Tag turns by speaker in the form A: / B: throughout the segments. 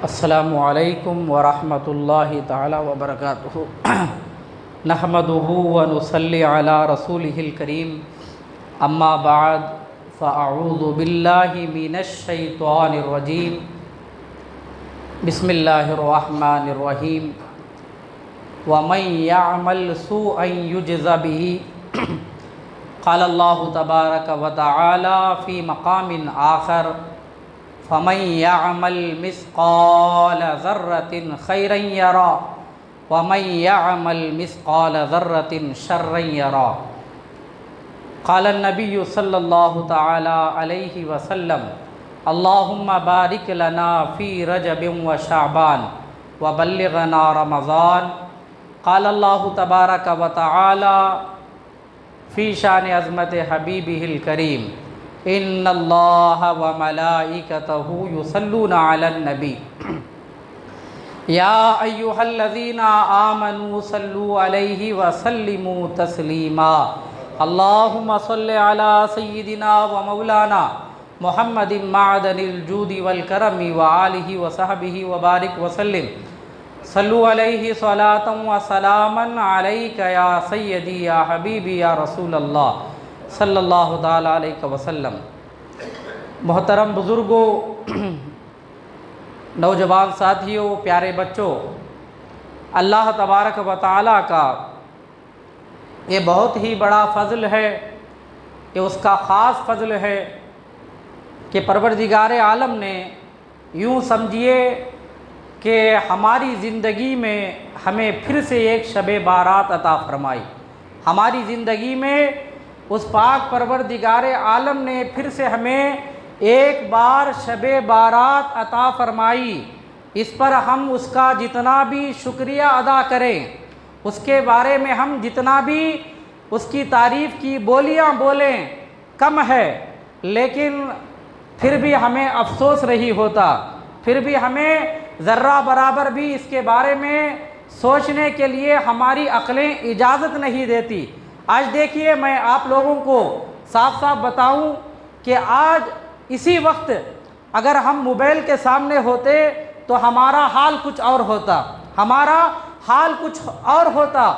A: السلام علیکم ورحمۃ اللہ تعالی وبرکاتہ نحمدہ ونصلی علی رسولہ الکریم اما بعد فاعوذ باللہ من الشیطان الرجیم بسم اللہ الرحمن الرحیم ومن یعمل سوءا یجز بہ قال اللہ تبارک وتعالی فی مقام آخر فمن يعمل مثقال ذرة خيرا يرى ومن يعمل مثقال ذرة شرا يرى قال النبي صلى الله تعالى عليه وسلم اللهم بارك لنا في رجب وشعبان وبلغنا رمضان قال الله تبارك وتعالى في شان عظمت حبيبه الكريم ان اللہ وملائکتہ یصلون علی النبی یا ایہا الذین آمنوا صلوا علیہ وسلموا تسلیما اللہم صل علی سیدنا ومولانا محمد معدن الجود والکرم وآلہ وصحبہ وبارک وسلم صلوا علیہ صلاۃ وسلاما علیک یا سیدی یا حبیبی یا رسول اللہ صلی اللہ تعالیٰ علیہ وسلم۔ محترم بزرگوں، نوجوان ساتھیوں، پیارے بچوں، اللہ تبارک و تعالیٰ کا یہ بہت ہی بڑا فضل ہے، یہ اس کا خاص فضل ہے کہ پروردگار عالم نے یوں سمجھیے کہ ہماری زندگی میں ہمیں پھر سے ایک شب بارات عطا فرمائی۔ ہماری زندگی میں اس پاک پروردگار عالم نے پھر سے ہمیں ایک بار شب بارات عطا فرمائی۔ اس پر ہم اس کا جتنا بھی شکریہ ادا کریں، اس کے بارے میں ہم جتنا بھی اس کی تعریف کی بولیاں بولیں کم ہے، لیکن پھر بھی ہمیں افسوس نہیں ہوتا، پھر بھی ہمیں ذرہ برابر بھی اس کے بارے میں سوچنے کے لیے ہماری عقلیں اجازت نہیں دیتی۔ آج دیکھیے، میں آپ لوگوں کو صاف صاف بتاؤں کہ آج اسی وقت اگر ہم موبائل کے سامنے ہوتے تو ہمارا حال کچھ اور ہوتا، ہمارا حال کچھ اور ہوتا۔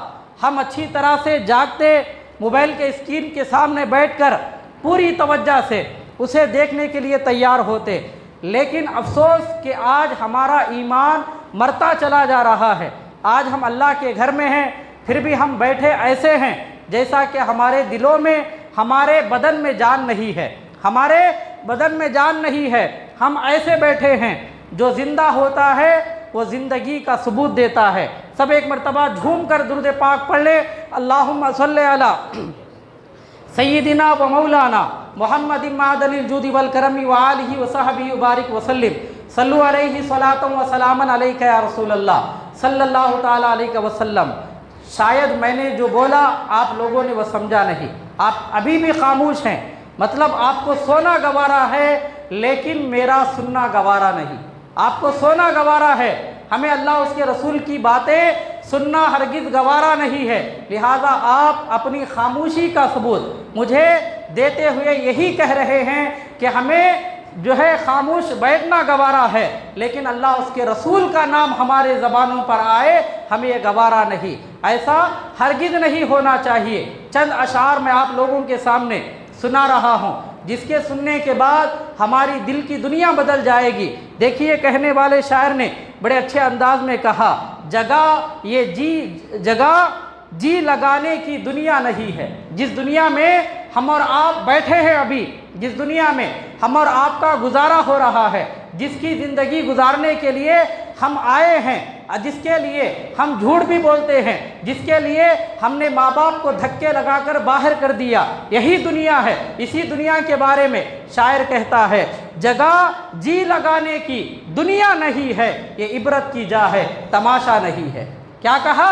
A: ہم اچھی طرح سے جاگتے، موبائل کے اسکرین کے سامنے بیٹھ کر پوری توجہ سے اسے دیکھنے کے لیے تیار ہوتے، لیکن افسوس کہ آج ہمارا ایمان مرتا چلا جا رہا ہے۔ آج ہم اللہ کے گھر میں ہیں، پھر بھی ہم بیٹھے ایسے ہیں جیسا کہ ہمارے دلوں میں، ہمارے بدن میں جان نہیں ہے، ہمارے بدن میں جان نہیں ہے۔ ہم ایسے بیٹھے ہیں، جو زندہ ہوتا ہے وہ زندگی کا ثبوت دیتا ہے۔ سب ایک مرتبہ جھوم کر درود پاک پڑھ لے، اللہم صلی علی سیدنا و مولانا محمد معدن الجود والکرم وآلہ وصحبہ وبارک وسلم صلوا علیہ صلاۃ وسلاما علیک یا رسول اللہ صلی اللہ تعالیٰ علیہ وسلم۔ شاید میں نے جو بولا آپ لوگوں نے وہ سمجھا نہیں، آپ ابھی بھی خاموش ہیں، مطلب آپ کو سونا گوارا ہے لیکن میرا سننا گوارا نہیں۔ آپ کو سونا گوارا ہے، ہمیں اللہ اس کے رسول کی باتیں سننا ہرگز گوارا نہیں ہے، لہٰذا آپ اپنی خاموشی کا ثبوت مجھے دیتے ہوئے یہی کہہ رہے ہیں کہ ہمیں جو ہے خاموش بیٹھنا گوارا ہے، لیکن اللہ اس کے رسول کا نام ہمارے زبانوں پر آئے ہمیں یہ گوارا نہیں۔ ایسا ہرگز نہیں ہونا چاہیے۔ چند اشعار میں آپ لوگوں کے سامنے سنا رہا ہوں، جس کے سننے کے بعد ہماری دل کی دنیا بدل جائے گی۔ دیکھیے، کہنے والے شاعر نے بڑے اچھے انداز میں کہا، جگہ جی لگانے کی دنیا نہیں ہے۔ جس دنیا میں ہم اور آپ بیٹھے ہیں ابھی، جس دنیا میں ہم اور آپ کا گزارا ہو رہا ہے، جس کی زندگی گزارنے کے لیے ہم آئے ہیں، جس کے لیے ہم جھوٹ بھی بولتے ہیں، جس کے لیے ہم نے ماں باپ کو دھکے لگا کر باہر کر دیا، یہی دنیا ہے۔ اسی دنیا کے بارے میں شاعر کہتا ہے، جگہ جی لگانے کی دنیا نہیں ہے، یہ عبرت کی جا ہے، تماشا نہیں ہے۔ کیا کہا؟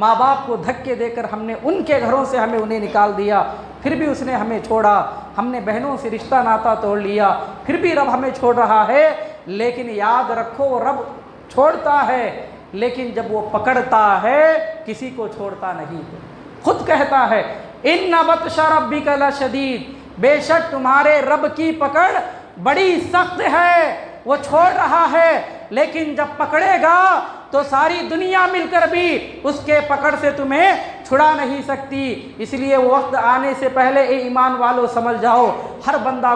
A: ماں باپ کو دھکے دے کر ہم نے ان کے گھروں سے انہیں نکال دیا، پھر بھی اس نے ہمیں چھوڑا، ہم نے بہنوں سے رشتہ ناتا توڑ لیا، پھر بھی رب ہمیں چھوڑ رہا ہے۔ لیکن یاد رکھو وہ رب چھوڑتا ہے، لیکن جب وہ پکڑتا ہے کسی کو چھوڑتا نہیں ہے۔ خود کہتا ہے اِنَّ بَطْشَ رَبِّكَ لَشَدِيدٌ، بے شک تمہارے رب کی پکڑ بڑی سخت ہے۔ وہ چھوڑ رہا ہے لیکن جب پکڑے گا تو ساری دنیا مل کر بھی اس کے پکڑ سے تمہیں چھڑا نہیں سکتی۔ اس لیے وہ وقت آنے سے پہلے اے ایمان والو سمجھ جاؤ، ہر بندہ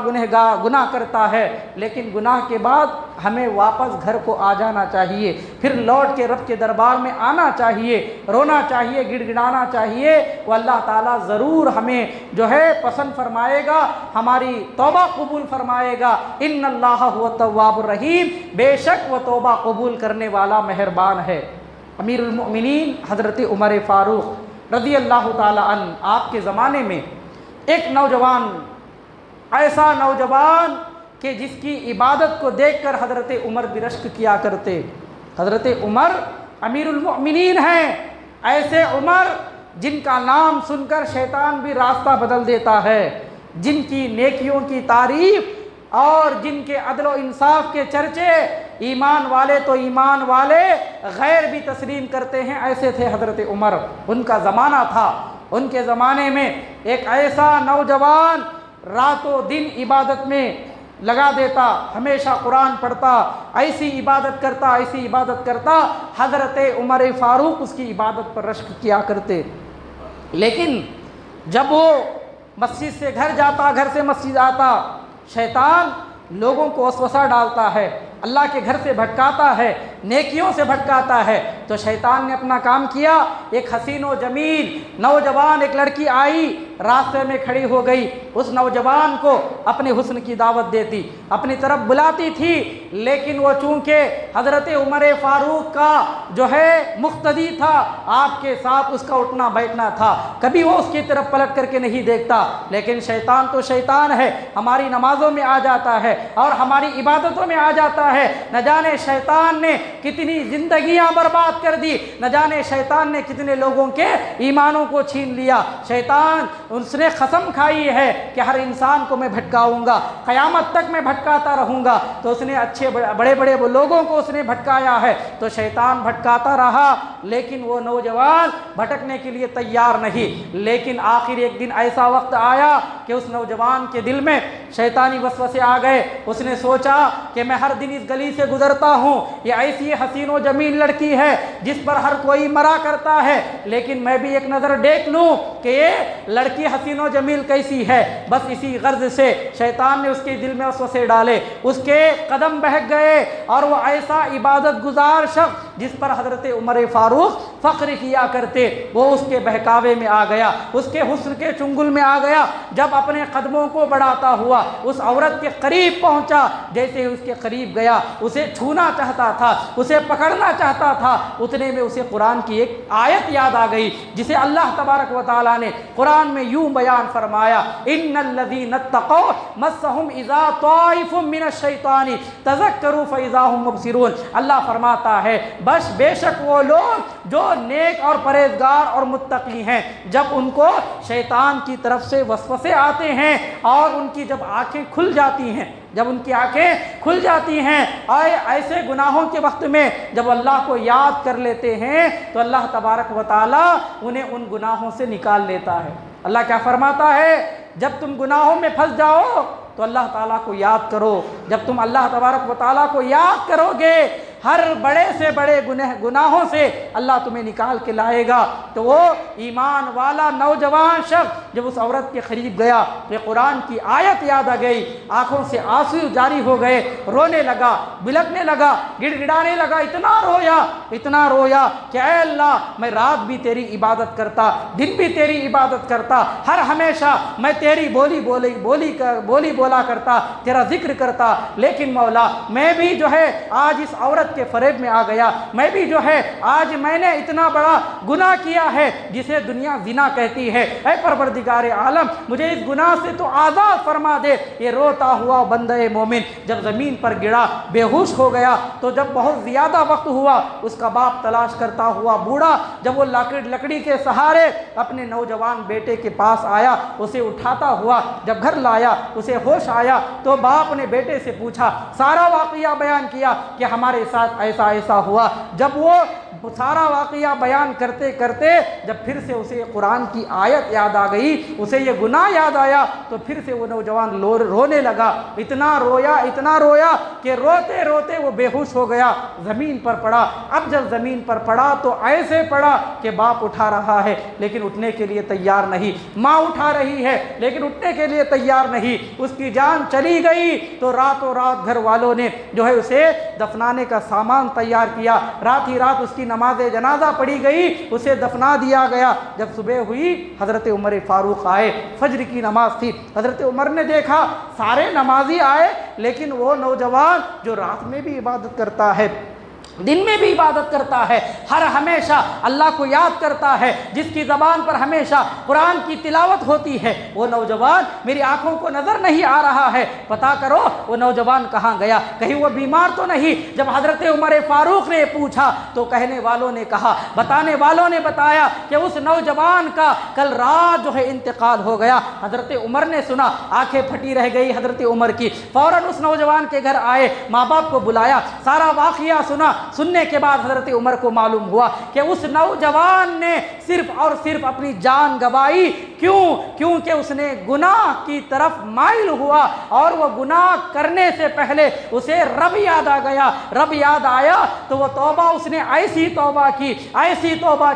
A: گناہ کرتا ہے، لیکن گناہ کے بعد ہمیں واپس گھر کو آ جانا چاہیے، پھر لوٹ کے رب کے دربار میں آنا چاہیے، رونا چاہیے، گڑ گڑانا چاہیے۔ وہ اللہ تعالیٰ ضرور ہمیں پسند فرمائے گا، ہماری توبہ قبول فرمائے گا۔ ان اللہ هو التواب الرحیم، بے شک وہ توبہ قبول کرنے والا مہربان ہے۔ امیر المؤمنین حضرت عمر فاروق رضی اللہ تعالی عنہ، آپ کے زمانے میں ایک نوجوان، ایسا نوجوان کہ جس کی عبادت کو دیکھ کر حضرت عمر بھی رشک کیا کرتے۔ حضرت عمر امیر المؤمنین ہیں، ایسے عمر جن کا نام سن کر شیطان بھی راستہ بدل دیتا ہے، جن کی نیکیوں کی تعریف اور جن کے عدل و انصاف کے چرچے ایمان والے تو ایمان والے، غیر بھی تسلیم کرتے ہیں، ایسے تھے حضرت عمر۔ ان کا زمانہ تھا، ان کے زمانے میں ایک ایسا نوجوان رات و دن عبادت میں لگا دیتا، ہمیشہ قرآن پڑھتا، ایسی عبادت کرتا، حضرت عمر فاروق اس کی عبادت پر رشک کیا کرتے۔ لیکن جب وہ مسجد سے گھر جاتا، گھر سے مسجد آتا، شیطان لوگوں کو وسوسہ ڈالتا ہے، اللہ کے گھر سے بھٹکاتا ہے، نیکیوں سے بھٹکاتا ہے۔ تو شیطان نے اپنا کام کیا، ایک حسین و جمیل نوجوان، ایک لڑکی آئی، راستے میں کھڑی ہو گئی، اس نوجوان کو اپنے حسن کی دعوت دیتی، اپنی طرف بلاتی تھی، لیکن وہ چونکہ حضرت عمر فاروق کا مقتدی تھا، آپ کے ساتھ اس کا اٹھنا بیٹھنا تھا، کبھی وہ اس کی طرف پلٹ کر کے نہیں دیکھتا۔ لیکن شیطان تو شیطان ہے، ہماری نمازوں میں آ جاتا ہے اور ہماری عبادتوں میں آ جاتا ہے۔ نہ جانے شیطان نے کتنی زندگیاں برباد کر دی، نہ جانے شیطان نے کتنے لوگوں کے ایمانوں کو چھین لیا۔ شیطان اس نے قسم کھائی ہے کہ ہر انسان کو میں بھٹکاؤں گا، قیامت تک میں بھٹکاتا رہوں گا۔ تو اس نے اچھے بڑے بڑے لوگوں کو اس نے بھٹکایا ہے، تو شیطان بھٹکاتا رہا، لیکن وہ نوجوان بھٹکنے کے لیے تیار نہیں۔ لیکن آخر ایک دن ایسا وقت آیا کہ اس نوجوان کے دل میں شیطانی وسوسے آ گئے۔ اس نے سوچا کہ میں ہر دن اس گلی سے گزرتا ہوں، یہ ایسی حسین و جمیل لڑکی ہے جس پر ہر کوئی مرا کرتا ہے، لیکن میں بھی ایک نظر دیکھ لوں کہ یہ لڑکی حسین و جمیل کیسی ہے۔ بس اسی غرض سے شیطان نے اس کے دل میں وسوسے ڈالے، اس کے قدم بہک گئے، اور وہ ایسا عبادت گزار شخص جس پر حضرت عمر فاروق فخر کیا کرتے، وہ اس کے بہکاوے میں آ گیا، اس کے حسن کے چنگل میں آ گیا۔ جب اپنے قدموں کو بڑھاتا ہوا اس عورت کے قریب پہنچا، جیسے ہی اس کے قریب گیا، اسے چھونا چاہتا تھا، اسے پکڑنا چاہتا تھا، اتنے میں اسے قرآن کی ایک آیت یاد آ گئی، جسے اللہ تبارک و تعالیٰ نے قرآن میں یوں بیان فرمایا، ان الذین اتقوا مسهم اذا طائف من الشیطان تذکروا فاذا هم مبصرون۔ اللہ فرماتا ہے بے شک وہ لوگ جو نیک اور پرہیزگار اور متقی ہیں، جب ان کو شیطان کی طرف سے وسوسے آتے ہیں اور ان کی جب آنکھیں کھل جاتی ہیں، جب ان کی آنکھیں کھل جاتی ہیں، اور ایسے گناہوں کے وقت میں جب اللہ کو یاد کر لیتے ہیں، تو اللہ تبارک و تعالیٰ انہیں ان گناہوں سے نکال لیتا ہے۔ اللہ کیا فرماتا ہے، جب تم گناہوں میں پھنس جاؤ تو اللہ تعالیٰ کو یاد کرو، جب تم اللہ تبارک و تعالیٰ کو یاد کرو گے، ہر بڑے سے بڑے گناہوں سے اللہ تمہیں نکال کے لائے گا۔ تو وہ ایمان والا نوجوان شخص جب اس عورت کے قریب گیا تو قرآن کی آیت یاد آ گئی، آنکھوں سے آنسو جاری ہو گئے، رونے لگا، بلکنے لگا، گڑ گڑانے لگا، اتنا رویا کہ اے اللہ میں رات بھی تیری عبادت کرتا، دن بھی تیری عبادت کرتا، ہر ہمیشہ میں تیری بولی بولا کرتا، تیرا ذکر کرتا، لیکن مولا میں بھی آج اس عورت دولت کے فریب میں آ گیا، میں بھی جو ہے آج میں نے اتنا بڑا گناہ کیا ہے جسے دنیا زنا کہتی ہے، اے پروردگار عالم مجھے اس گناہ سے تو آزاد فرما دے۔ یہ روتا ہوا بندہ مومن جب زمین پر گرا، بے ہوش ہو گیا، تو جب بہت زیادہ وقت ہوا اس کا باپ تلاش کرتا ہوا بوڑھا جب وہ لکڑی کے سہارے اپنے نوجوان بیٹے کے پاس آیا، اسے اٹھاتا ہوا جب گھر لایا، اسے ہوش آیا تو باپ نے بیٹے سے پوچھا، سارا واقعہ بیان کیا کہ ہمارے ساتھ ایسا ایسا ہوا۔ جب وہ سارا واقعہ بیان کرتے کرتے جب پھر سے اسے قرآن کی آیت یاد آ گئی، اسے یہ گناہ یاد آیا، تو پھر سے وہ نوجوان رونے لگا، اتنا رویا کہ روتے روتے وہ بے ہوش ہو گیا، زمین پر پڑا۔ اب جب زمین پر پڑا تو ایسے پڑا کہ باپ اٹھا رہا ہے لیکن اٹھنے کے لیے تیار نہیں، ماں اٹھا رہی ہے لیکن اٹھنے کے لیے تیار نہیں، اس کی جان چلی گئی۔ تو راتوں رات گھر والوں نے جو ہے اسے دفنانے کا سامان تیار کیا، رات ہی رات اس کی نماز جنازہ پڑھی گئی، اسے دفنا دیا گیا۔ جب صبح ہوئی حضرت عمر فاروق آئے، فجر کی نماز تھی، حضرت عمر نے دیکھا سارے نمازی آئے لیکن وہ نوجوان جو رات میں بھی عبادت کرتا ہے، دن میں بھی عبادت کرتا ہے، ہر ہمیشہ اللہ کو یاد کرتا ہے، جس کی زبان پر ہمیشہ قرآن کی تلاوت ہوتی ہے، وہ نوجوان میری آنکھوں کو نظر نہیں آ رہا ہے، پتا کرو وہ نوجوان کہاں گیا، کہیں وہ بیمار تو نہیں۔ جب حضرت عمر فاروق نے پوچھا تو کہنے والوں نے کہا، بتانے والوں نے بتایا کہ اس نوجوان کا کل رات جو ہے انتقال ہو گیا۔ حضرت عمر نے سنا، آنکھیں پھٹی رہ گئی حضرت عمر کی، فوراً اس نوجوان کے گھر آئے، ماں باپ کو بلایا، سارا واقعہ سننے کے بعد حضرت عمر کو معلوم ہوا کہ اس نوجوان نے صرف اور صرف اپنی جان گوائی، کیونکہ اس نے گناہ کی طرف مائل ہوا، اور وہ گناہ کرنے سے پہلے اسے رب یاد آ گیا۔ رب یاد آیا تو وہ توبہ اس نے ایسی توبہ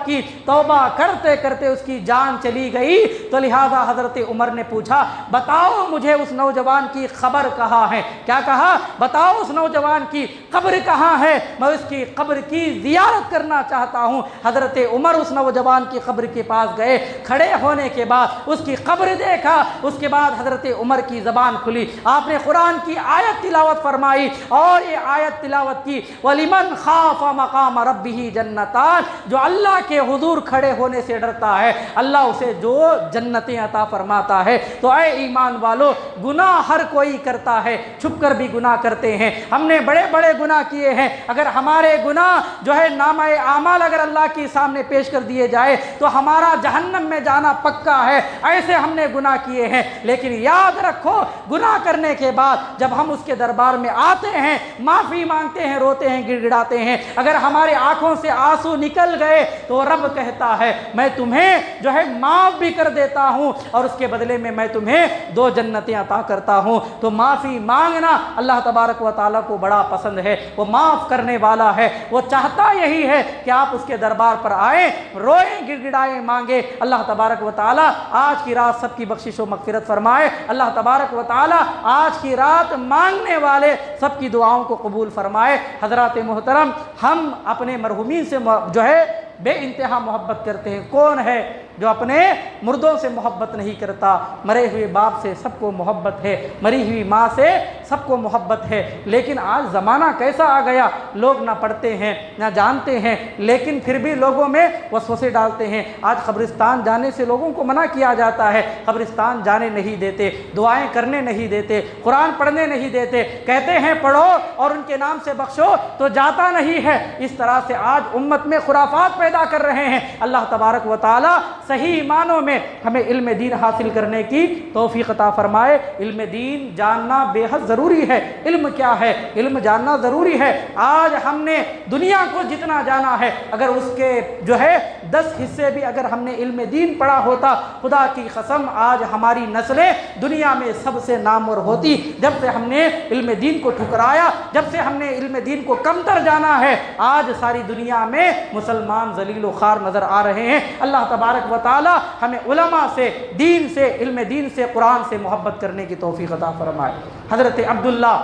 A: کی، توبہ کرتے کرتے اس کی جان چلی گئی۔ تو لہذا حضرت عمر نے پوچھا، بتاؤ مجھے اس نوجوان کی خبر کہاں ہے؟ کیا کہا؟ بتاؤ اس نوجوان کی قبر کہاں ہے، میں اس کی قبر کی زیارت کرنا چاہتا ہوں۔ حضرت عمر اس نوجوان کی قبر کے پاس گئے، کھڑے ہونے کے بعد اس کی قبر دیکھا، اس کے بعد حضرت عمر کی زبان کھلی، آپ نے قرآن کی آیت تلاوت فرمائی، اور یہ آیت تلاوت کی، وَلِمَنْ خَافَ مَقَامَ رَبِّهِ جَنَّتَانِ، جو اللہ کے حضور کھڑے ہونے سے ڈرتا ہے اللہ اسے جو جنتیں عطا فرماتا ہے۔ تو اے ایمان والو، گناہ ہر کوئی کرتا ہے، چھپ کر بھی گناہ کرتے ہیں، ہم نے بڑے بڑے گناہ کیے ہیں، اگر ہمارے گناہ جو ہے نامہ اعمال اگر اللہ کے سامنے پیش کر دیے جائے تو ہمارا جہنم میں جانا پکا ہے، ایسے ہم نے گناہ کیے ہیں۔ لیکن یاد رکھو، گناہ کرنے کے بعد جب ہم اس کے دربار میں آتے ہیں، معافی مانگتے ہیں، روتے ہیں، گڑ گڑاتے ہیں، اگر ہماری آنکھوں سے آنسو نکل گئے تو رب کہتا ہے میں تمہیں جو ہے معاف بھی کر دیتا ہوں، اور اس کے بدلے میں تمہیں 2 جنتیں عطا کرتا ہوں۔ تو معافی مانگنا اللہ تبارک و تعالیٰ کو بڑا پسند ہے، وہ معاف کرنے والا ہے، وہ چاہتا یہی ہے کہ آپ اس کے دربار پر آئیں، روئیں، گڑ گڑائیں، مانگیں۔ اللہ تبارک و تعالیٰ آج کی رات سب کی بخشش و مغفرت فرمائے۔ اللہ تبارک و تعالیٰ آج کی رات مانگنے والے سب کی دعاؤں کو قبول فرمائے۔ حضرات محترم، ہم اپنے مرحومین سے جو ہے بے انتہا محبت کرتے ہیں۔ کون ہے جو اپنے مردوں سے محبت نہیں کرتا؟ مرے ہوئے باپ سے سب کو محبت ہے، مری ہوئی ماں سے سب کو محبت ہے، لیکن آج زمانہ کیسا آ گیا، لوگ نہ پڑھتے ہیں نہ جانتے ہیں، لیکن پھر بھی لوگوں میں وسوسے ڈالتے ہیں۔ آج قبرستان جانے سے لوگوں کو منع کیا جاتا ہے، قبرستان جانے نہیں دیتے، دعائیں کرنے نہیں دیتے، قرآن پڑھنے نہیں دیتے، کہتے ہیں پڑھو اور ان کے نام سے بخشو، تو جاتا نہیں ہے۔ اس طرح سے آج امت میں خرافات پیدا کر رہے ہیں۔ اللہ تبارک و تعالی صحیح معنوں میں ہمیں علم دین حاصل کرنے کی توفیق عطا فرمائے۔ علم دین جاننا بے حد ضروری ہے۔ علم کیا ہے؟ علم جاننا ضروری ہے۔ آج ہم نے دنیا کو جتنا جانا ہے، اگر اس کے جو ہے 10 حصے بھی اگر ہم نے علم دین پڑھا ہوتا، خدا کی قسم آج ہماری نسلیں دنیا میں سب سے نامور ہوتی۔ جب سے ہم نے علم دین کو ٹھکرایا، جب سے ہم نے علم دین کو کمتر جانا ہے، آج ساری دنیا میں مسلمان ذلیل و خوار نظر آ رہے ہیں۔ اللہ تبارک و تعالی ہمیں علماء سے، دین سے، علم دین سے، قرآن سے محبت کرنے کی توفیق عطا فرمائے۔ حضرت عبداللہ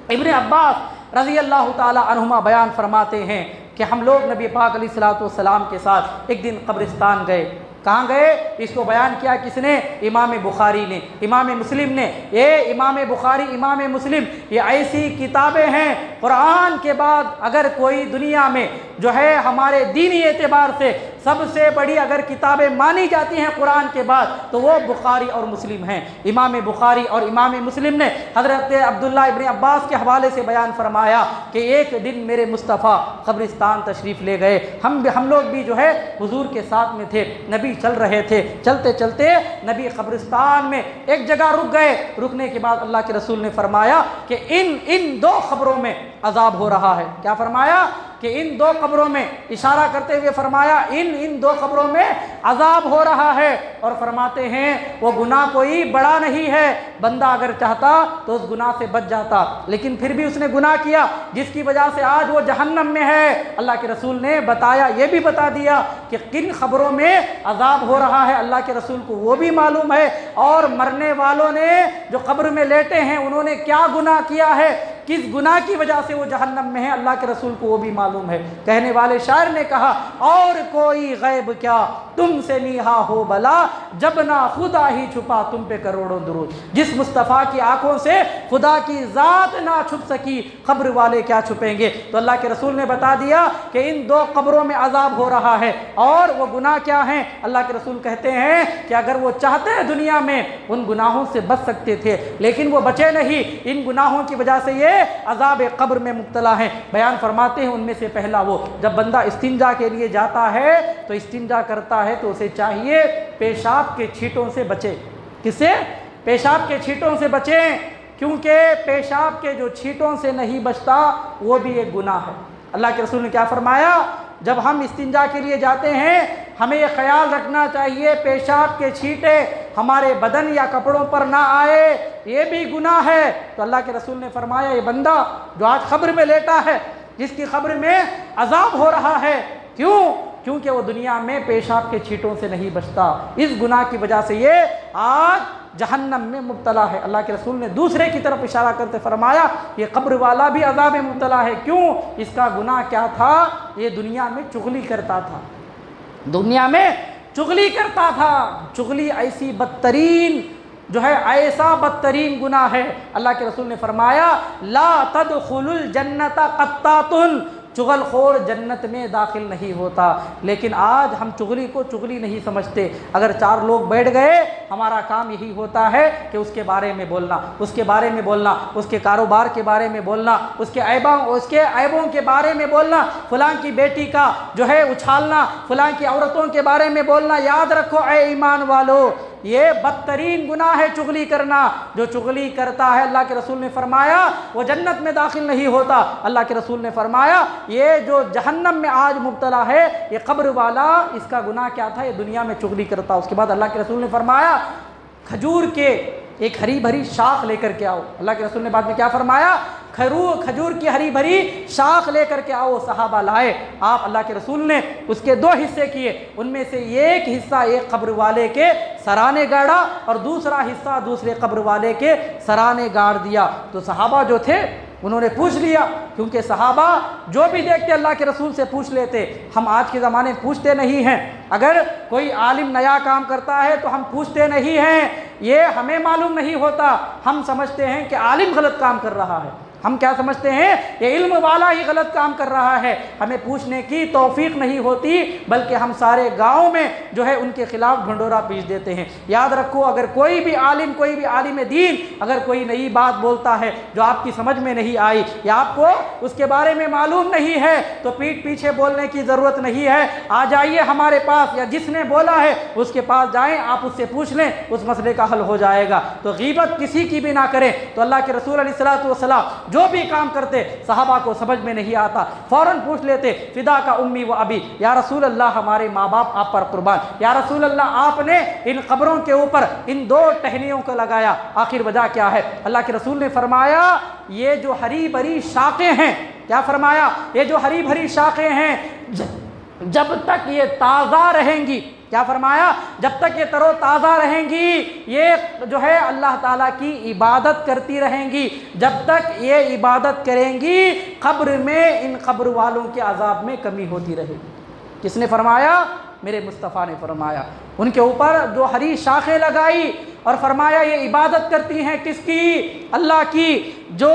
A: ابن عباس رضی اللہ تعالی عنہما بیان فرماتے ہیں کہ ہم لوگ نبی پاک علیہ الصلوۃ والسلام کے ساتھ ایک دن قبرستان گئے، کہاں گئے؟ اس کو بیان کیا کس نے؟ امام بخاری نے، امام مسلم نے۔ یہ امام بخاری، امام مسلم، یہ ایسی کتابیں ہیں قرآن کے بعد اگر کوئی دنیا میں جو ہے ہمارے دینی اعتبار سے سب سے بڑی اگر کتابیں مانی جاتی ہیں قرآن کے بعد تو وہ بخاری اور مسلم ہیں۔ امام بخاری اور امام مسلم نے حضرت عبداللہ ابن عباس کے حوالے سے بیان فرمایا کہ ایک دن میرے مصطفیٰ قبرستان تشریف لے گئے، ہم لوگ بھی جو ہے حضور کے ساتھ میں تھے، نبی چل رہے تھے، چلتے چلتے نبی قبرستان میں ایک جگہ رک گئے۔ رکنے کے بعد اللہ کے رسول نے فرمایا کہ ان دو قبروں میں عذاب ہو رہا ہے۔ کیا فرمایا؟ کہ ان دو قبروں میں، اشارہ کرتے ہوئے فرمایا ان دو قبروں میں عذاب ہو رہا ہے، اور فرماتے ہیں وہ گناہ کوئی بڑا نہیں ہے، بندہ اگر چاہتا تو اس گناہ سے بچ جاتا، لیکن پھر بھی اس نے گناہ کیا جس کی وجہ سے آج وہ جہنم میں ہے۔ اللہ کے رسول نے بتایا، یہ بھی بتا دیا کہ کن خبروں میں عذاب ہو رہا ہے، اللہ کے رسول کو وہ بھی معلوم ہے، اور مرنے والوں نے جو قبر میں لیٹے ہیں انہوں نے کیا گناہ کیا ہے، کس گناہ کی وجہ سے وہ جہنم میں ہے، اللہ کے رسول کو وہ بھی معلوم ہے۔ کہنے والے شاعر نے کہا، اور کوئی غیب کیا تم سے نیہا ہو بلا، جب نہ خدا ہی چھپا تم پہ کروڑوں درود۔ جس مصطفیٰ کی آنکھوں سے خدا کی ذات نہ چھپ سکی، قبر والے کیا چھپیں گے؟ تو اللہ کے رسول نے بتا دیا کہ ان دو قبروں میں عذاب ہو رہا ہے، اور وہ گناہ کیا ہیں؟ اللہ کے رسول کہتے ہیں کہ اگر وہ چاہتے دنیا میں ان گناہوں سے بچ سکتے تھے، لیکن وہ بچے نہیں، ان گناہوں کی وجہ سے یہ عذاب قبر میں مبتلا ہیں۔ بیان فرماتے ہیں ان میں سے پہلا وہ، جب بندہ استنجا کے لیے جاتا ہے تو استنجا کرتا ہے تو اسے چاہیے پیشاب کے چھینٹوں سے بچے۔ کس سے؟ پیشاب کے چھینٹوں سے بچیں، کیونکہ پیشاب کے جو چھینٹوں سے نہیں بچتا وہ بھی ایک گناہ ہے۔ اللہ کے رسول نے کیا فرمایا؟ جب ہم استنجا کے لیے جاتے ہیں ہمیں یہ خیال رکھنا چاہیے پیشاب کے چھینٹے ہمارے بدن یا کپڑوں پر نہ آئے، یہ بھی گناہ ہے۔ تو اللہ کے رسول نے فرمایا یہ بندہ جو آج قبر میں لیٹا ہے، جس کی قبر میں عذاب ہو رہا ہے، کیونکہ وہ دنیا میں پیشاب کے چھینٹوں سے نہیں بچتا، اس گناہ کی وجہ سے یہ آج جہنم میں مبتلا ہے۔ اللہ کے رسول نے دوسرے کی طرف اشارہ کرتے فرمایا یہ قبر والا بھی عذاب میں مبتلا ہے۔ کیوں؟ اس کا گناہ کیا تھا؟ یہ دنیا میں چغلی کرتا تھا، دنیا میں چغلی کرتا تھا۔ چغلی ایسی بدترین جو ہے، ایسا بدترین گناہ ہے۔ اللہ کے رسول نے فرمایا لا تدخل الجنت قطات، چغل خور جنت میں داخل نہیں ہوتا۔ لیکن آج ہم چغلی کو چغلی نہیں سمجھتے۔ اگر چار لوگ بیٹھ گئے ہمارا کام یہی ہوتا ہے کہ اس کے بارے میں بولنا، اس کے بارے میں بولنا، اس کے کاروبار کے بارے میں بولنا، اس کے عیبوں کے بارے میں بولنا، فلاں کی بیٹی کا جو ہے اچھالنا، فلاں کی عورتوں کے بارے میں بولنا۔ یاد رکھو اے ایمان والو، یہ بدترین گناہ ہے چغلی کرنا۔ جو چغلی کرتا ہے اللہ کے رسول نے فرمایا وہ جنت میں داخل نہیں ہوتا۔ اللہ کے رسول نے فرمایا یہ جو جہنم میں آج مبتلا ہے یہ قبر والا، اس کا گناہ کیا تھا؟ یہ دنیا میں چغلی کرتا۔ اس کے بعد اللہ کے رسول نے فرمایا کھجور کے ایک ہری بھری شاخ لے کر کے آؤ۔ اللہ کے رسول نے بعد میں کیا فرمایا؟ کھجور کی ہری بھری شاخ لے کر کے آؤ۔ صحابہ لائے، آپ اللہ کے رسول نے اس کے دو حصے کیے، ان میں سے ایک حصہ ایک قبر والے کے سرانے گاڑا اور دوسرا حصہ دوسرے قبر والے کے سرانے گاڑ دیا۔ تو صحابہ جو تھے انہوں نے پوچھ لیا، کیونکہ صحابہ جو بھی دیکھتے اللہ کے رسول سے پوچھ لیتے۔ ہم آج کے زمانے میں پوچھتے نہیں ہیں، اگر کوئی عالم نیا کام کرتا ہے تو ہم پوچھتے نہیں ہیں، یہ ہمیں معلوم نہیں ہوتا، ہم سمجھتے ہیں کہ عالم غلط کام کر رہا ہے۔ ہم کیا سمجھتے ہیں؟ یہ علم والا ہی غلط کام کر رہا ہے، ہمیں پوچھنے کی توفیق نہیں ہوتی، بلکہ ہم سارے گاؤں میں جو ہے ان کے خلاف ڈھنڈورا پیش دیتے ہیں۔ یاد رکھو اگر کوئی بھی عالم دین اگر کوئی نئی بات بولتا ہے جو آپ کی سمجھ میں نہیں آئی یا آپ کو اس کے بارے میں معلوم نہیں ہے تو پیٹھ پیچھے بولنے کی ضرورت نہیں ہے، آ جائیے ہمارے پاس، یا جس نے بولا ہے اس کے پاس جائیں، آپ اس سے پوچھ لیں، اس مسئلے کا حل ہو جائے گا۔ تو غیبت کسی کی بھی نہ کریں۔ تو اللہ کے رسول علیہ الصلوۃ والسلام جو بھی کام کرتے صحابہ کو سمجھ میں نہیں آتا، فوراً پوچھ لیتے فدا کا امی و ابی، یا رسول اللہ ہمارے ماں باپ آپ پر قربان، یا رسول اللہ آپ نے ان قبروں کے اوپر ان دو ٹہنیوں کو لگایا، آخر وجہ کیا ہے؟ اللہ کے رسول نے فرمایا یہ جو ہری بھری شاخیں ہیں، کیا فرمایا؟ یہ جو ہری بھری شاخیں ہیں جب تک یہ تازہ رہیں گی، کیا فرمایا؟ جب تک یہ تر و تازہ رہیں گی، یہ جو ہے اللہ تعالیٰ کی عبادت کرتی رہیں گی، جب تک یہ عبادت کریں گی قبر میں ان قبر والوں کے عذاب میں کمی ہوتی رہے گی۔ کس نے فرمایا؟ میرے مصطفیٰ نے فرمایا۔ ان کے اوپر جو ہری شاخیں لگائی اور فرمایا یہ عبادت کرتی ہیں کس کی؟ اللہ کی۔ جو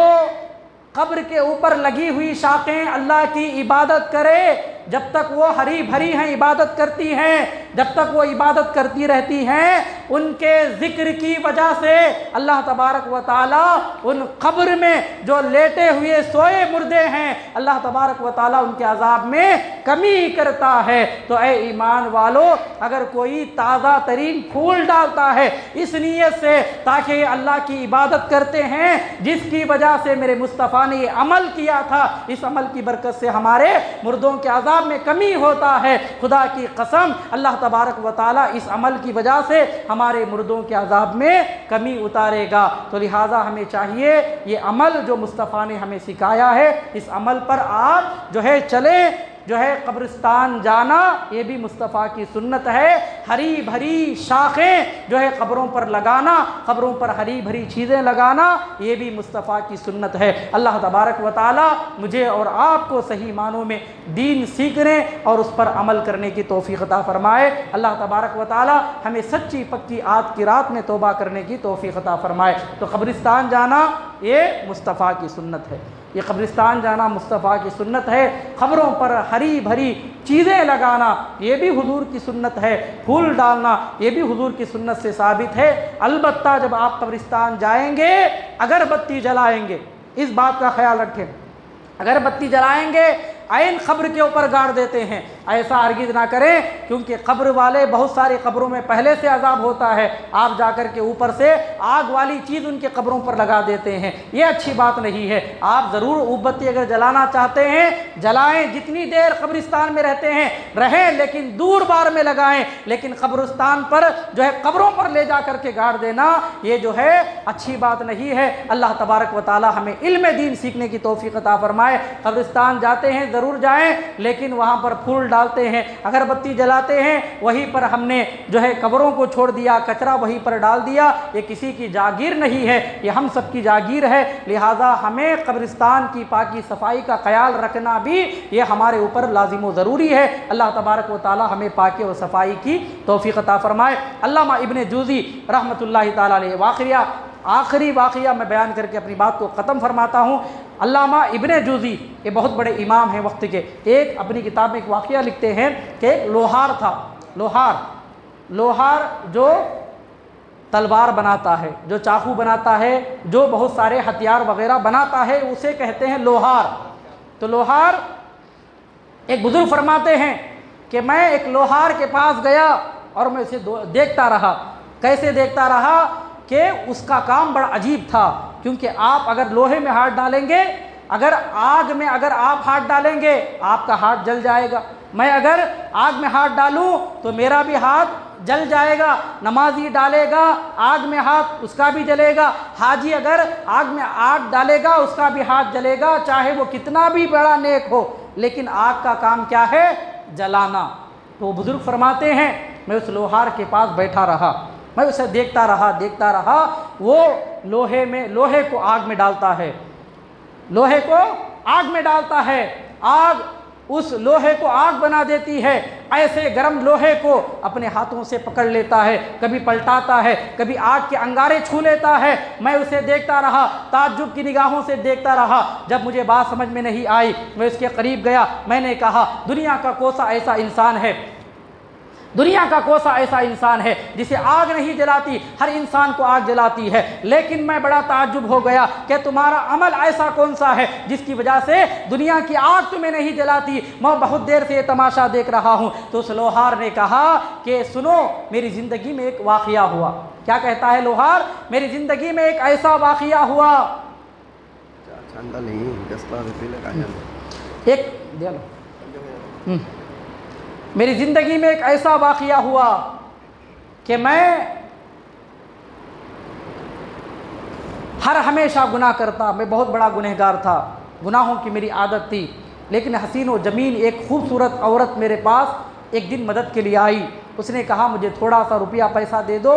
A: قبر کے اوپر لگی ہوئی شاخیں اللہ کی عبادت کرے، جب تک وہ ہری بھری ہیں عبادت کرتی ہیں، جب تک وہ عبادت کرتی رہتی ہیں، ان کے ذکر کی وجہ سے اللہ تبارک و تعالیٰ ان قبر میں جو لیٹے ہوئے سوئے مردے ہیں، اللہ تبارک و تعالیٰ ان کے عذاب میں کمی کرتا ہے۔ تو اے ایمان والو، اگر کوئی تازہ ترین پھول ڈالتا ہے اس نیت سے تاکہ یہ اللہ کی عبادت کرتے ہیں جس کی وجہ سے میرے مصطفیٰ نے یہ عمل کیا تھا، اس عمل کی برکت سے ہمارے مردوں کے عذاب میں کمی ہوتا ہے، خدا کی قسم اللہ تبارک و تعالیٰ اس عمل کی وجہ سے ہمارے مردوں کے عذاب میں کمی اتارے گا۔ تو لہٰذا ہمیں چاہیے یہ عمل جو مصطفیٰ نے ہمیں سکھایا ہے، اس عمل پر آپ چلیں۔ قبرستان جانا یہ بھی مصطفیٰ کی سنت ہے۔ ہری بھری شاخیں قبروں پر لگانا، قبروں پر ہری بھری چیزیں لگانا، یہ بھی مصطفیٰ کی سنت ہے۔ اللہ تبارک و تعالی مجھے اور آپ کو صحیح معنوں میں دین سیکھنے اور اس پر عمل کرنے کی توفیق عطا فرمائے۔ اللہ تبارک و تعالی ہمیں سچی پکی آج کی رات میں توبہ کرنے کی توفیق عطا فرمائے۔ تو قبرستان جانا یہ مصطفیٰ کی سنت ہے، یہ قبرستان جانا مصطفیٰ کی سنت ہے۔ قبروں پر ہری بھری چیزیں لگانا یہ بھی حضور کی سنت ہے، پھول ڈالنا یہ بھی حضور کی سنت سے ثابت ہے۔ البتہ جب آپ قبرستان جائیں گے اگر بتی جلائیں گے، اس بات کا خیال رکھیں، اگر بتی جلائیں گے عین قبر کے اوپر گاڑ دیتے ہیں، ایسا ہرگز نہ کریں، کیونکہ قبر والے بہت ساری قبروں میں پہلے سے عذاب ہوتا ہے، آپ جا کر کے اوپر سے آگ والی چیز ان کے قبروں پر لگا دیتے ہیں، یہ اچھی بات نہیں ہے۔ آپ ضرور اوپ بتی اگر جلانا چاہتے ہیں جلائیں، جتنی دیر قبرستان میں رہتے ہیں رہیں، لیکن دور بار میں لگائیں، لیکن قبرستان پر قبروں پر لے جا کر کے گاڑ دینا یہ اچھی بات نہیں ہے۔ اللہ تبارک و تعالی ہمیں علم دین سیکھنے کی توفیق عطا فرمائے۔ قبرستان جاتے ہیں ضرور جائیں، لیکن وہاں پر پھول ڈالتے ہیں، اگر بتی جلاتے ہیں وہیں پر ہم نے قبروں کو چھوڑ دیا، کچرا وہیں پر ڈال دیا، یہ کسی کی جاگیر نہیں ہے، یہ ہم سب کی جاگیر ہے۔ لہٰذا ہمیں قبرستان کی پاکی صفائی کا خیال رکھنا بھی یہ ہمارے اوپر لازم و ضروری ہے۔ اللہ تبارک و تعالی ہمیں پاکی و صفائی کی توفیق عطا فرمائے۔ علامہ ابن جوزی رحمۃ اللہ تعالی علیہ، آخری واقعہ میں بیان کر کے اپنی بات کو ختم فرماتا ہوں۔ علامہ ابن جوزی یہ بہت بڑے امام ہیں وقت کے، ایک اپنی کتاب میں ایک واقعہ لکھتے ہیں کہ ایک لوہار تھا، لوہار جو تلوار بناتا ہے، جو چاقو بناتا ہے، جو بہت سارے ہتھیار وغیرہ بناتا ہے، اسے کہتے ہیں لوہار۔ تو لوہار ایک بزرگ فرماتے ہیں کہ میں ایک لوہار کے پاس گیا اور میں اسے دیکھتا رہا۔ کیسے دیکھتا رہا کہ اس کا کام بڑا عجیب تھا، کیونکہ آپ اگر لوہے میں ہاتھ ڈالیں گے، اگر آگ میں اگر آپ ہاتھ ڈالیں گے آپ کا ہاتھ جل جائے گا، میں اگر آگ میں ہاتھ ڈالوں تو میرا بھی ہاتھ جل جائے گا، نمازی ڈالے گا آگ میں ہاتھ اس کا بھی جلے گا، حاجی اگر آگ میں آگ ڈالے گا اس کا بھی ہاتھ جلے گا، چاہے وہ کتنا بھی بڑا نیک ہو، لیکن آگ کا کام کیا ہے؟ جلانا۔ تو وہ بزرگ فرماتے ہیں میں اس لوہار کے پاس بیٹھا رہا، میں اسے دیکھتا رہا، وہ لوہے کو آگ میں ڈالتا ہے، لوہے کو آگ میں ڈالتا ہے، آگ اس لوہے کو آگ بنا دیتی ہے، ایسے گرم لوہے کو اپنے ہاتھوں سے پکڑ لیتا ہے، کبھی پلٹاتا ہے، کبھی آگ کے انگارے چھو لیتا ہے۔ میں اسے دیکھتا رہا، تعجب کی نگاہوں سے دیکھتا رہا۔ جب مجھے بات سمجھ میں نہیں آئی میں اس کے قریب گیا، میں نے کہا دنیا کا کون سا ایسا انسان ہے جسے آگ نہیں جلاتی، ہر انسان کو آگ جلاتی ہے، لیکن میں بڑا تعجب ہو گیا کہ تمہارا عمل ایسا کون سا ہے جس کی وجہ سے دنیا کی آگ تمہیں نہیں جلاتی، میں بہت دیر سے یہ تماشا دیکھ رہا ہوں۔ تو اس لوہار نے کہا کہ سنو، میری زندگی میں ایک واقعہ ہوا۔ کیا کہتا ہے لوہار؟ میری زندگی میں ایک ایسا واقعہ ہوا، میری زندگی میں ایک ایسا واقعہ ہوا کہ میں ہمیشہ گناہ کرتا، میں بہت بڑا گنہگار تھا، گناہوں کی میری عادت تھی، لیکن حسین و جمیل ایک خوبصورت عورت میرے پاس ایک دن مدد کے لیے آئی۔ اس نے کہا مجھے تھوڑا سا روپیہ پیسہ دے دو،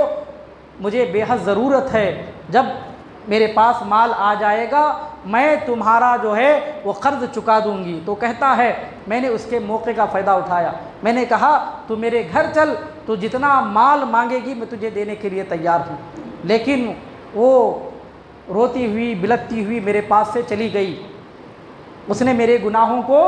A: مجھے بے حد ضرورت ہے، جب میرے پاس مال آ جائے گا میں تمہارا جو ہے وہ قرض چکا دوں گی۔ تو کہتا ہے میں نے اس کے موقع کا فائدہ اٹھایا، میں نے کہا تو میرے گھر چل، تو جتنا مال مانگے گی میں تجھے دینے کے لیے تیار ہوں۔ لیکن وہ روتی ہوئی بلکتی ہوئی میرے پاس سے چلی گئی، اس نے میرے گناہوں کو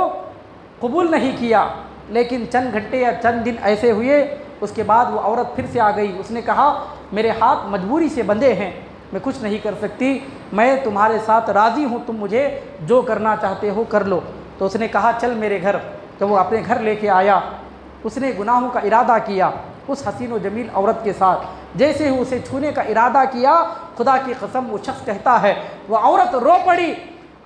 A: قبول نہیں کیا۔ لیکن چند گھنٹے یا چند دن ایسے ہوئے، اس کے بعد وہ عورت پھر سے آ گئی، اس نے کہا میرے ہاتھ مجبوری سے بندھے ہیں، میں کچھ نہیں کر سکتی، میں تمہارے ساتھ راضی ہوں، تم مجھے جو کرنا چاہتے ہو کر لو۔ تو اس نے کہا چل میرے گھر۔ جب وہ اپنے گھر لے کے آیا، اس نے گناہوں کا ارادہ کیا اس حسین و جمیل عورت کے ساتھ۔ جیسے ہی اسے چھونے کا ارادہ کیا، خدا کی قسم وہ شخص کہتا ہے وہ عورت رو پڑی،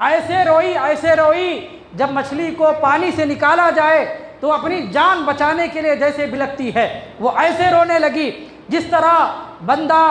A: ایسے روئی جب مچھلی کو پانی سے نکالا جائے تو اپنی جان بچانے کے لیے جیسے بلکتی ہے، وہ ایسے رونے لگی جس طرح بندہ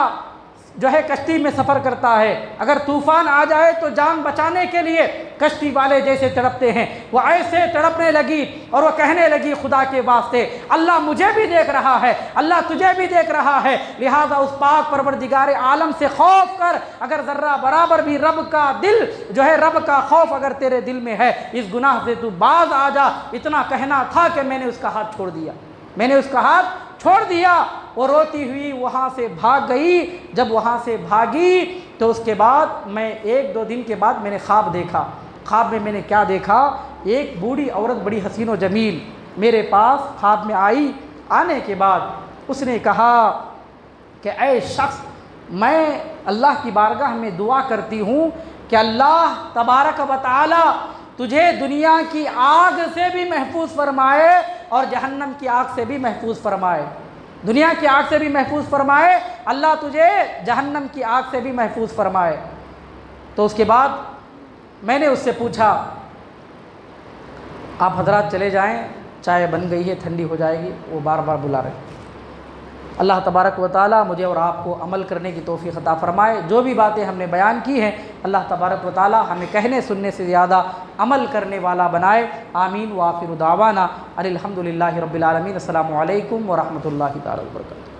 A: جو ہے کشتی میں سفر کرتا ہے، اگر طوفان آ جائے تو جان بچانے کے لیے کشتی والے جیسے تڑپتے ہیں، وہ ایسے تڑپنے لگی اور وہ کہنے لگی خدا کے واسطے اللہ مجھے بھی دیکھ رہا ہے، اللہ تجھے بھی دیکھ رہا ہے، لہذا اس پاک پروردگار عالم سے خوف کر، اگر ذرہ برابر بھی رب کا دل جو ہے رب کا خوف اگر تیرے دل میں ہے، اس گناہ سے تو باز آ جا۔ اتنا کہنا تھا کہ میں نے اس کا ہاتھ چھوڑ دیا، میں نے اس کا ہاتھ چھوڑ دیا۔ وہ روتی ہوئی وہاں سے بھاگ گئی۔ جب وہاں سے بھاگی تو اس کے بعد میں 1-2 دن کے بعد میں نے خواب دیکھا۔ خواب میں نے کیا دیکھا؟ ایک بوڑھی عورت بڑی حسین و جمیل میرے پاس خواب میں آئی۔ آنے کے بعد اس نے کہا کہ اے شخص، میں اللہ کی بارگاہ میں دعا کرتی ہوں کہ اللہ تبارک و تعالی تجھے دنیا کی آگ سے بھی محفوظ فرمائے اور جہنم کی آگ سے بھی محفوظ فرمائے۔ دنیا کی آگ سے بھی محفوظ فرمائے، اللہ تجھے جہنم کی آگ سے بھی محفوظ فرمائے۔ تو اس کے بعد میں نے اس سے پوچھا آپ حضرات چلے جائیں، چائے بن گئی ہے، ٹھنڈی ہو جائے گی، وہ بار بار بلا رہے۔ اللہ تبارک و تعالی مجھے اور آپ کو عمل کرنے کی توفیق عطا فرمائے۔ جو بھی باتیں ہم نے بیان کی ہیں اللہ تبارک و تعالی ہمیں کہنے سننے سے زیادہ عمل کرنے والا بنائے۔ آمین۔ وآخر دعوانا ان الحمد للہ رب العالمین۔ السلام علیکم ورحمۃ اللہ تعالی وبرکاتہ۔